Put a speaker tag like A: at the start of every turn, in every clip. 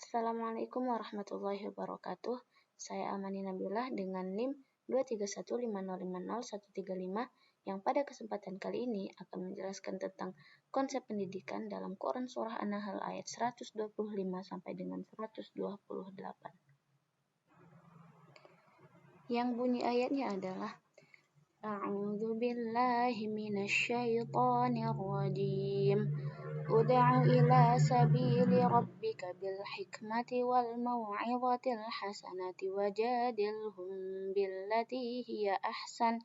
A: Assalamualaikum warahmatullahi wabarakatuh. Saya Amani Nabilah dengan NIM 23150500135 yang pada kesempatan kali ini akan menjelaskan tentang konsep pendidikan dalam Quran Surah An-Nahl ayat 125 sampai dengan 128. Yang bunyi ayatnya adalah A'udzu billahi minasyaitonir rajim. Ud'u ila sabili rabbika bil hikmati wal mau'izatil hasanati wajadilhum billati hiya ahsan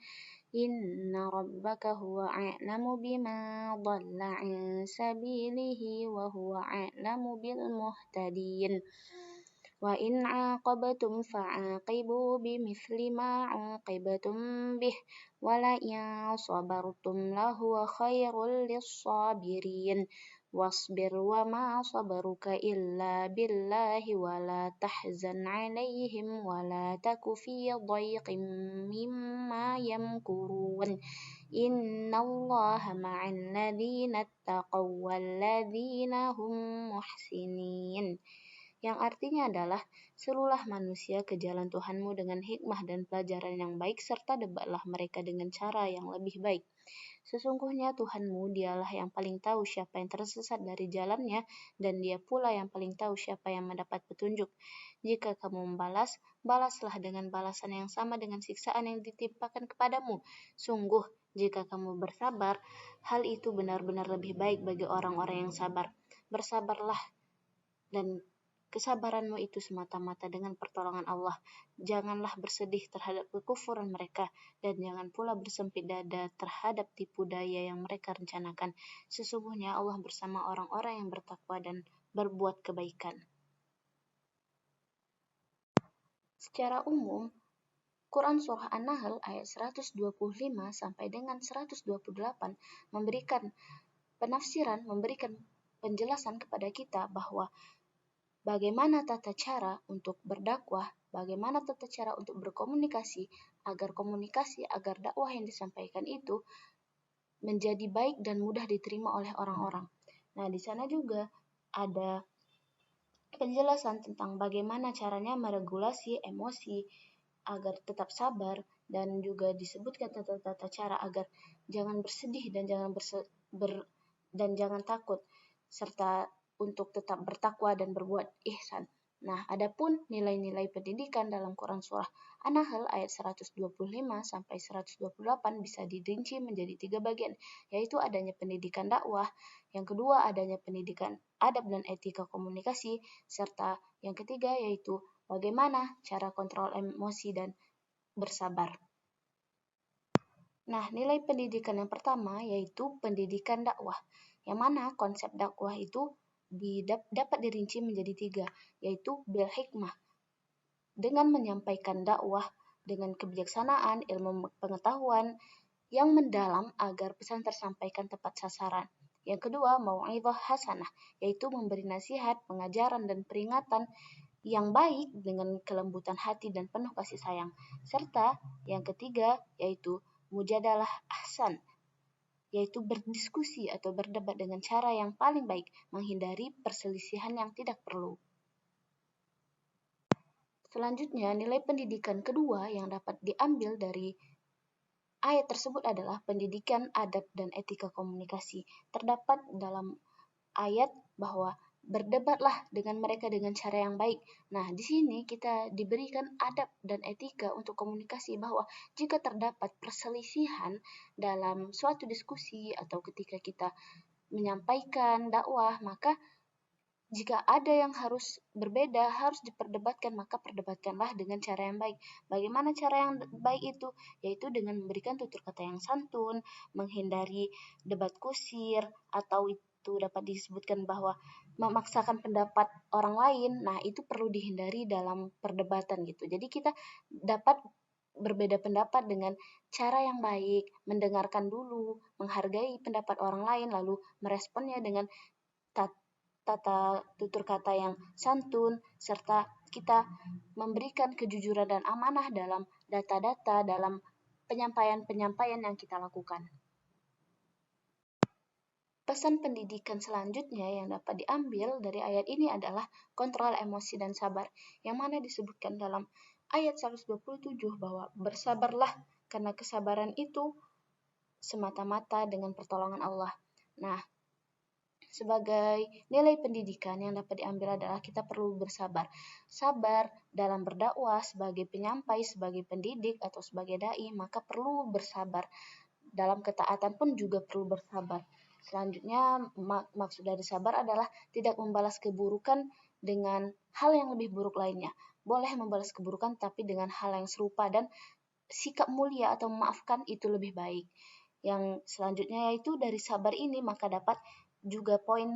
A: inna rabbaka huwa a'lamu bima dhalla 'an sabilihi wa huwa a'lamu bil muhtadin. Wa in 'aqabtum fa'aqibu bimithli ma 'uqibtum bih wa la in sabartum lahuwa khairul lis-sabirin. Wasbir wa ma sabaruka illa billahi wa la tahzan 'alaihim wa la taku fi dhayqin mimma yamkurun. Innallaha ma'al ladzina ittaqaw wal ladzina hum muhsinin. Yang artinya adalah, serulah manusia ke jalan Tuhanmu dengan hikmah dan pelajaran yang baik, serta debatlah mereka dengan cara yang lebih baik. Sesungguhnya Tuhanmu dialah yang paling tahu siapa yang tersesat dari jalannya, dan dia pula yang paling tahu siapa yang mendapat petunjuk. Jika kamu membalas, balaslah dengan balasan yang sama dengan siksaan yang ditimpakan kepadamu. Sungguh, jika kamu bersabar, hal itu benar-benar lebih baik bagi orang-orang yang sabar. Bersabarlah, dan kesabaranmu itu semata-mata dengan pertolongan Allah. Janganlah bersedih terhadap kekufuran mereka, dan jangan pula bersempit dada terhadap tipu daya yang mereka rencanakan. Sesungguhnya Allah bersama orang-orang yang bertakwa dan berbuat kebaikan. Secara umum, Quran Surah An-Nahl ayat 125 sampai dengan 128 memberikan penafsiran, memberikan penjelasan kepada kita bahwa bagaimana tata cara untuk berdakwah, bagaimana tata cara untuk berkomunikasi, agar dakwah yang disampaikan itu menjadi baik dan mudah diterima oleh orang-orang. Nah, di sana juga ada penjelasan tentang bagaimana caranya meregulasi emosi agar tetap sabar, dan juga disebutkan tata cara agar jangan bersedih dan jangan takut, serta untuk tetap bertakwa dan berbuat ihsan. Nah, adapun nilai-nilai pendidikan dalam Quran Surah An-Nahl ayat 125 sampai 128 bisa dirinci menjadi 3 bagian, yaitu adanya pendidikan dakwah, yang kedua adanya pendidikan adab dan etika komunikasi, serta yang ketiga yaitu bagaimana cara kontrol emosi dan bersabar. Nah, nilai pendidikan yang pertama yaitu pendidikan dakwah, yang mana konsep dakwah itu dapat dirinci menjadi 3, yaitu bil hikmah, dengan menyampaikan dakwah dengan kebijaksanaan, ilmu pengetahuan yang mendalam agar pesan tersampaikan tepat sasaran. Yang kedua, mau'izah hasanah, yaitu memberi nasihat, pengajaran, dan peringatan yang baik dengan kelembutan hati dan penuh kasih sayang. Serta yang ketiga, yaitu mujadalah ahsan, yaitu berdiskusi atau berdebat dengan cara yang paling baik, menghindari perselisihan yang tidak perlu. Selanjutnya, nilai pendidikan kedua yang dapat diambil dari ayat tersebut adalah pendidikan adab dan etika komunikasi. Terdapat dalam ayat bahwa berdebatlah dengan mereka dengan cara yang baik. Nah, di sini kita diberikan adab dan etika untuk komunikasi, bahwa jika terdapat perselisihan dalam suatu diskusi atau ketika kita menyampaikan dakwah, maka jika ada yang harus berbeda, harus diperdebatkan, maka perdebatkanlah dengan cara yang baik. Bagaimana cara yang baik itu? Yaitu dengan memberikan tutur kata yang santun, menghindari debat kusir, atau itu dapat disebutkan bahwa memaksakan pendapat orang lain. Nah, itu perlu dihindari dalam perdebatan gitu. Jadi kita dapat berbeda pendapat dengan cara yang baik, mendengarkan dulu, menghargai pendapat orang lain, lalu meresponnya dengan tata tutur kata yang santun, serta kita memberikan kejujuran dan amanah dalam data-data, dalam penyampaian yang kita lakukan. Pesan pendidikan selanjutnya yang dapat diambil dari ayat ini adalah kontrol emosi dan sabar, yang mana disebutkan dalam ayat 127 bahwa bersabarlah karena kesabaran itu semata-mata dengan pertolongan Allah. Nah, sebagai nilai pendidikan yang dapat diambil adalah kita perlu bersabar. Sabar dalam berdakwah sebagai penyampai, sebagai pendidik, atau sebagai dai, maka perlu bersabar. Dalam ketaatan pun juga perlu bersabar. Selanjutnya, maksud dari sabar adalah tidak membalas keburukan dengan hal yang lebih buruk lainnya. Boleh membalas keburukan tapi dengan hal yang serupa, dan sikap mulia atau memaafkan itu lebih baik. Yang selanjutnya yaitu dari sabar ini maka dapat juga poin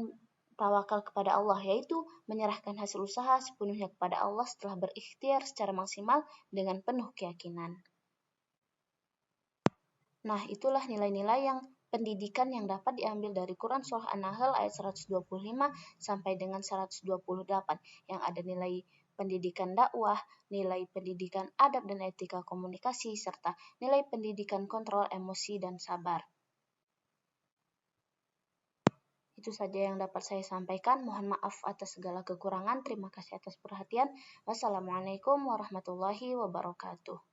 A: tawakal kepada Allah, yaitu menyerahkan hasil usaha sepenuhnya kepada Allah setelah berikhtiar secara maksimal dengan penuh keyakinan. Nah, itulah nilai-nilai yang pendidikan yang dapat diambil dari Quran Surah An-Nahl ayat 125 sampai dengan 128, yang ada nilai pendidikan dakwah, nilai pendidikan adab dan etika komunikasi, serta nilai pendidikan kontrol emosi dan sabar. Itu saja yang dapat saya sampaikan. Mohon maaf atas segala kekurangan. Terima kasih atas perhatian. Wassalamualaikum warahmatullahi wabarakatuh.